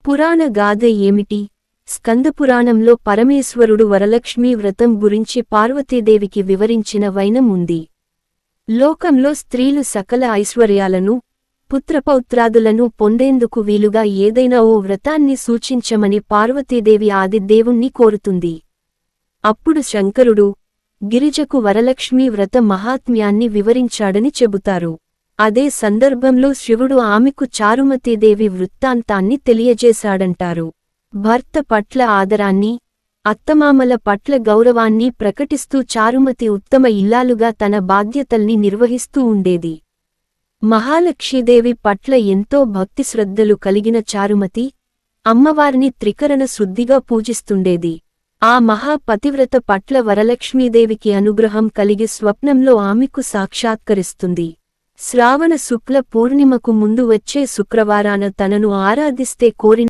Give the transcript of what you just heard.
పురాణ గాథ ఏమిటి? స్కందపురాణంలో పరమేశ్వరుడు వరలక్ష్మీ వ్రతం గురించి పార్వతీదేవికి వివరించిన వైనం ఉంది. లోకంలో స్త్రీలు సకల ఐశ్వర్యాలను, పుత్రపౌత్రాదులను పొందేందుకు వీలుగా ఏదైనా ఓ వ్రతాన్ని సూచించమని పార్వతీదేవి ఆదిదేవుణ్ణి కోరుతుంది. అప్పుడు శంకరుడు, గిరిజకు వరలక్ష్మీ వ్రత మహాత్మ్యాన్ని వివరించాడని చెబుతారు. అదే సందర్భంలో శివుడు ఆమెకు చారుమతీదేవి వృత్తాంతాన్ని తెలియజేశాడంటారు. భర్త పట్ల ఆదరాన్ని, అత్తమామల పట్ల గౌరవాన్ని ప్రకటిస్తూ చారుమతి ఉత్తమ ఇల్లాలుగా తన బాధ్యతల్ని నిర్వహిస్తూ ఉండేది. మహాలక్ష్మీదేవి పట్ల ఎంతో భక్తిశ్రద్ధలు కలిగిన చారుమతి, అమ్మవారిని త్రికరణ శుద్ధిగా పూజిస్తుండేది. ఆ మహాపతివ్రత పట్ల వరలక్ష్మీదేవికి అనుగ్రహం కలిగి స్వప్నంలో ఆమెకు సాక్షాత్కరిస్తుంది. శ్రావణ శుక్ల పూర్ణిమకు ముందు వచ్చే శుక్రవారాన తనను ఆరాధిస్తే కోరిన